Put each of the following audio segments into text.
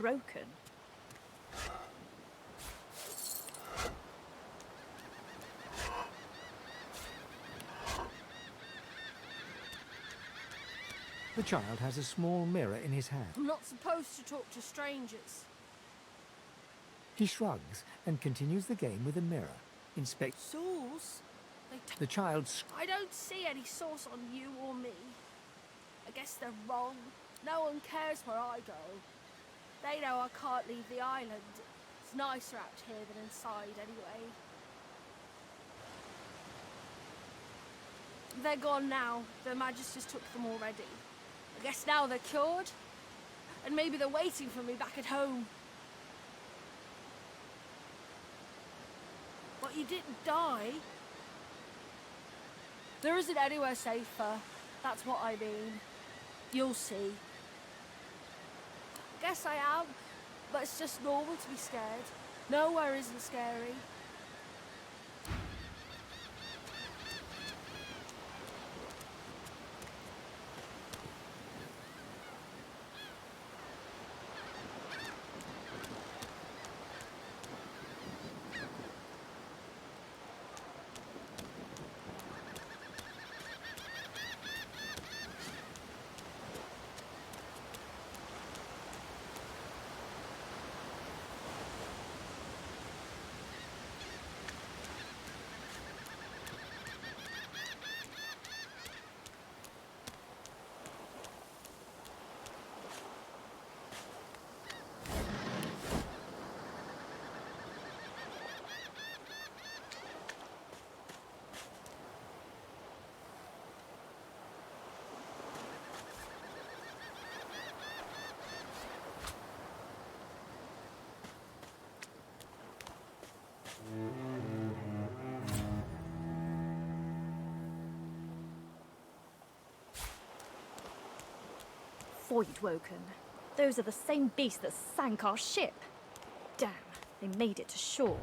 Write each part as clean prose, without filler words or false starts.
broken. The child has a small mirror in his hand. I'm not supposed to talk to strangers. He shrugs and continues the game with a mirror. Inspects. Sauce? The child. I don't see any sauce on you or me. I guess they're wrong. No one cares where I go. They know I can't leave the island. It's nicer out here than inside, anyway. They're gone now. The Magisters took them already. I guess now they're cured. And maybe they're waiting for me back at home. But you didn't die. There isn't anywhere safer. That's what I mean. You'll see. Guess I am, but it's just normal to be scared. Nowhere isn't scary. Voidwoken. Those are the same beasts that sank our ship. Damn, they made it to shore.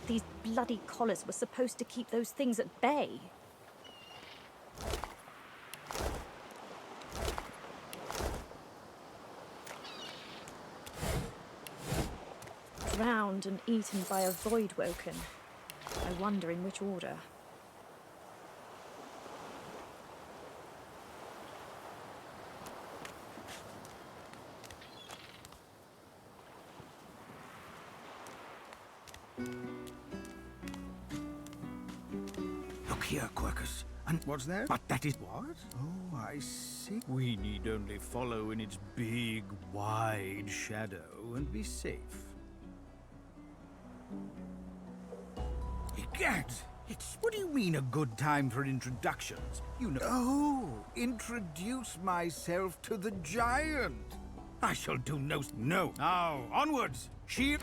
These bloody collars were supposed to keep those things at bay. Drowned and eaten by a Voidwoken. I wonder in which order. Here, Quercus. And what's there? But that is what? Oh, I see. We need only follow in its big, wide shadow and be safe. Egad! What do you mean a good time for introductions? You know... Oh, introduce myself to the giant. I shall do no... No. Now, onwards. Shield...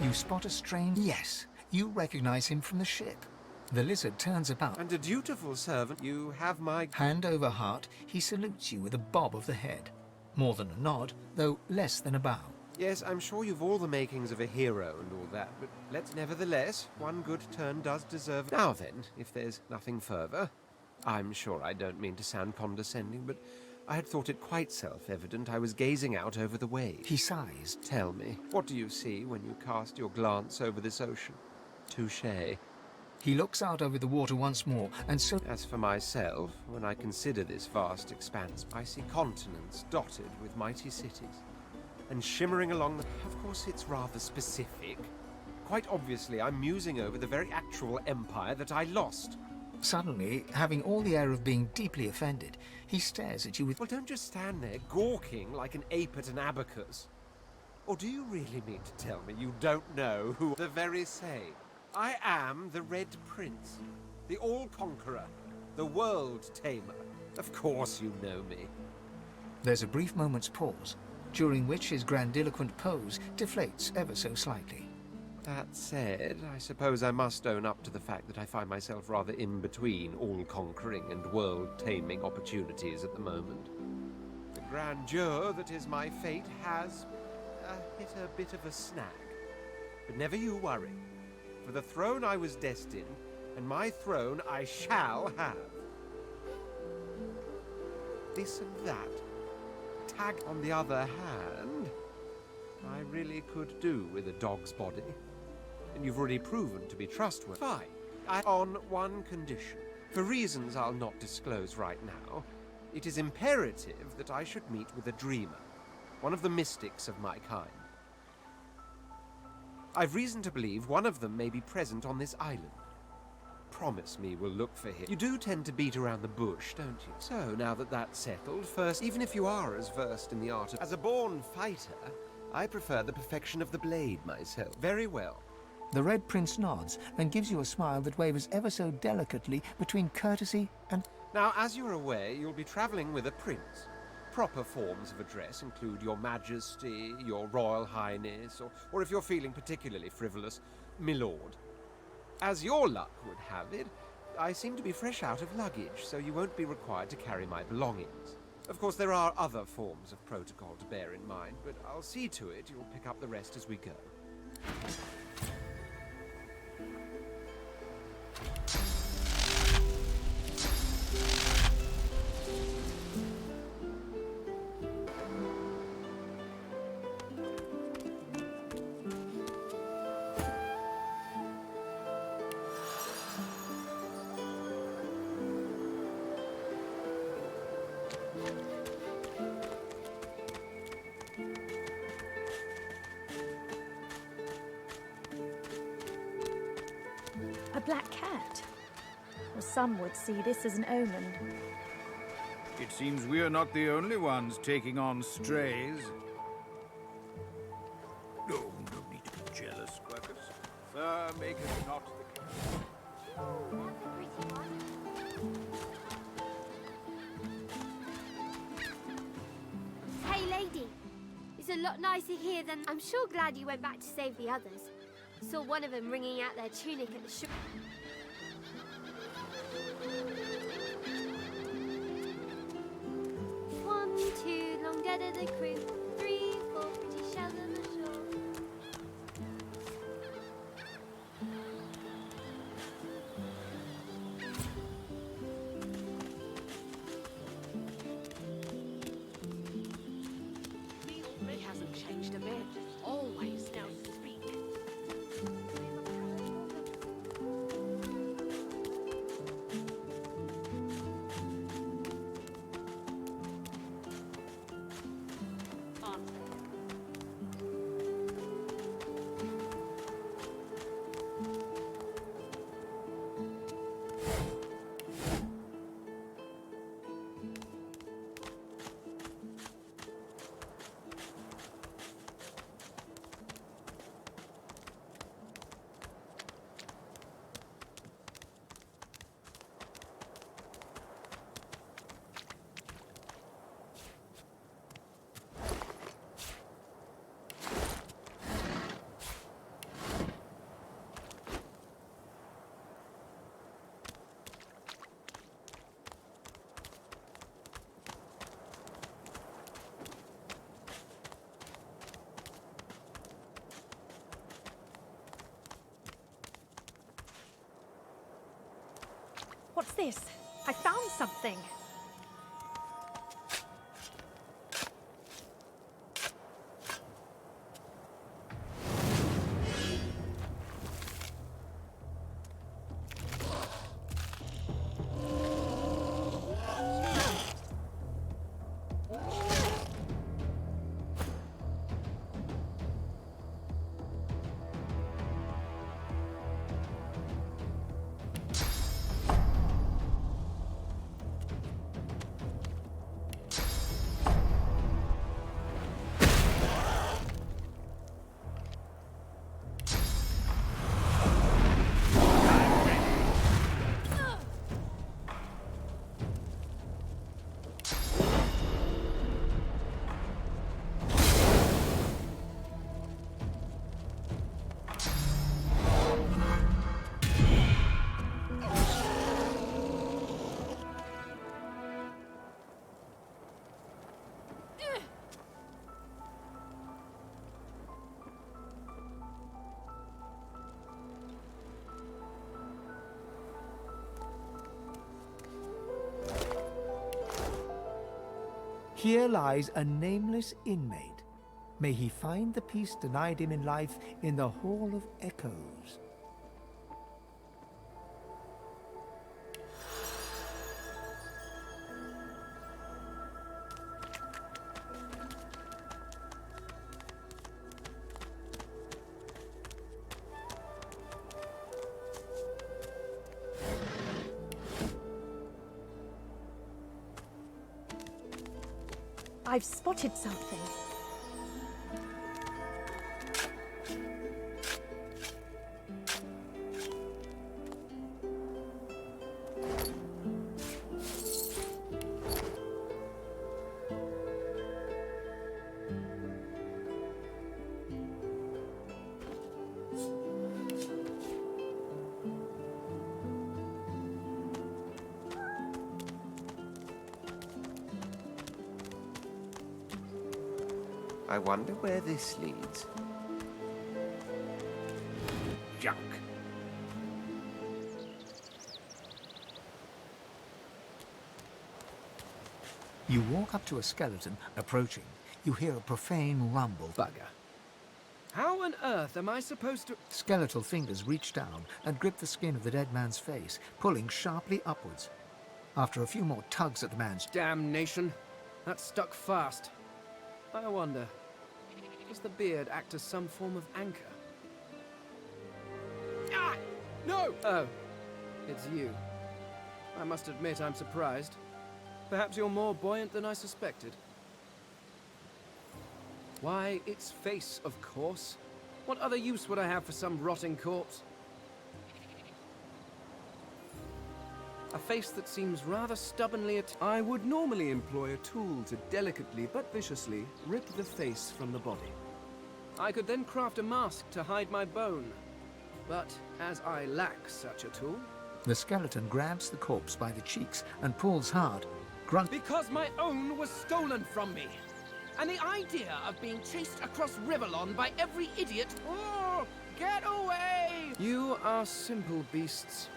You spot a strange... Yes, you recognize him from the ship. The lizard turns about. And a dutiful servant, you have my... Hand over heart, he salutes you with a bob of the head. More than a nod, though less than a bow. Yes, I'm sure you've all the makings of a hero and all that, but let's nevertheless, one good turn does deserve... Now then, if there's nothing further, I'm sure I don't mean to sound condescending, but I had thought it quite self-evident I was gazing out over the waves. He sighs. Tell me, what do you see when you cast your glance over this ocean? Touché. He looks out over the water once more, and so... As for myself, when I consider this vast expanse, I see continents dotted with mighty cities. And shimmering along the... Of course, it's rather specific. Quite obviously, I'm musing over the very actual empire that I lost. Suddenly, having all the air of being deeply offended, he stares at you with... Well, don't just stand there gawking like an ape at an abacus. Or do you really mean to tell me you don't know who the very same? I am the Red Prince, the All-Conqueror, the World-Tamer. Of course you know me. There's a brief moment's pause, during which his grandiloquent pose deflates ever so slightly. That said, I suppose I must own up to the fact that I find myself rather in between all-conquering and world-taming opportunities at the moment. The grandeur that is my fate has hit a bit of a snag. But never you worry. For the throne I was destined, and my throne I shall have. This and that. Tag, on the other hand, I really could do with a dog's body. And you've already proven to be trustworthy. Fine. On one condition. For reasons I'll not disclose right now, it is imperative that I should meet with a dreamer. One of the mystics of my kind. I've reason to believe one of them may be present on this island. Promise me we'll look for him. You do tend to beat around the bush, don't you? So, now that that's settled, first, even if you are as versed in the art of... As a born fighter, I prefer the perfection of the blade myself. Very well. The Red Prince nods and gives you a smile that wavers ever so delicately between courtesy and... Now, as you're aware, you'll be traveling with a prince. Proper forms of address include Your Majesty, Your Royal Highness, or if you're feeling particularly frivolous, Milord. As your luck would have it, I seem to be fresh out of luggage, so you won't be required to carry my belongings. Of course, there are other forms of protocol to bear in mind, but I'll see to it you'll pick up the rest as we go. A black cat. Well, some would see this as an omen. It seems we're not the only ones taking on strays. No, no need to be jealous, Quackers. Fur maketh not the cat. Hey, lady. It's a lot nicer here than... I'm sure glad you went back to save the others. Saw one of them wringing out their tunic at the shop. One, two, long dead of the crew. 3, 4, pretty shells on the shore. He hasn't changed a bit. Always knows to speak. What's this? I found something. Here lies a nameless inmate. May he find the peace denied him in life in the Hall of Echoes. I've spotted something. I wonder where this leads. Junk. You walk up to a skeleton. Approaching, you hear a profane rumble. Bugger. How on earth am I supposed to... Skeletal fingers reach down and grip the skin of the dead man's face, pulling sharply upwards. After a few more tugs at the man's... Damnation. That stuck fast. I wonder, does the beard act as some form of anchor? Ah! No! Oh, it's you. I must admit I'm surprised. Perhaps you're more buoyant than I suspected. Why, it's face, of course. What other use would I have for some rotting corpse? A face that seems rather stubbornly I would normally employ a tool to delicately but viciously rip the face from the body. I could then craft a mask to hide my bone. But as I lack such a tool... The skeleton grabs the corpse by the cheeks and pulls hard. Grunt... Because my own was stolen from me! And the idea of being chased across Rivellon by every idiot... Oh, get away! You are simple beasts.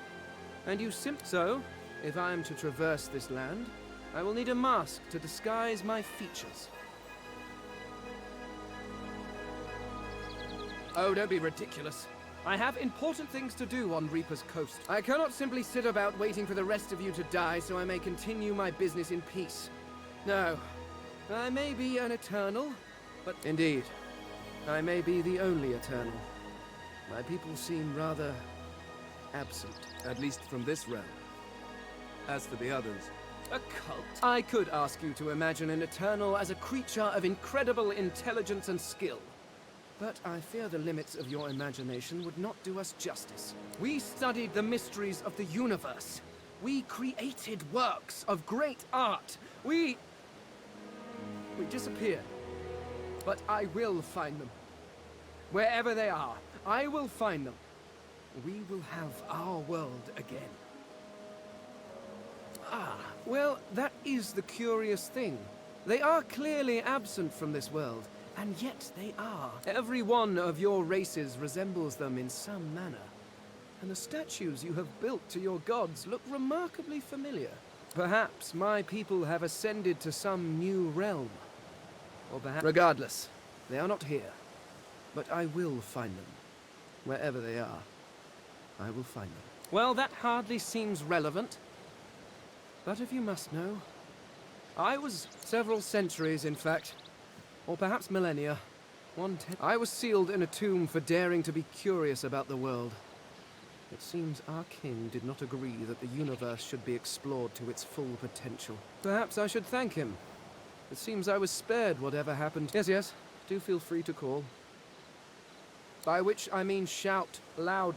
And you So, if I am to traverse this land, I will need a mask to disguise my features. Oh, don't be ridiculous. I have important things to do on Reaper's Coast. I cannot simply sit about waiting for the rest of you to die so I may continue my business in peace. No, I may be an Eternal, but indeed, I may be the only Eternal. My people seem rather absent. At least from this realm. As for the others... A cult? I could ask you to imagine an Eternal as a creature of incredible intelligence and skill. But I fear the limits of your imagination would not do us justice. We studied the mysteries of the universe. We created works of great art. We disappeared. But I will find them. Wherever they are, I will find them. We will have our world again. Ah, well, that is the curious thing. They are clearly absent from this world, and yet they are. Every one of your races resembles them in some manner. and the statues you have built to your gods look remarkably familiar. Perhaps my people have ascended to some new realm. Or perhaps... Regardless, they are not here. But I will find them. Wherever they are, I will find them. Well, that hardly seems relevant. But if you must know, I was several centuries, in fact, or perhaps millennia. I was sealed in a tomb for daring to be curious about the world. It seems our king did not agree that the universe should be explored to its full potential. Perhaps I should thank him. It seems I was spared whatever happened. Yes, do feel free to call. By which I mean shout loud.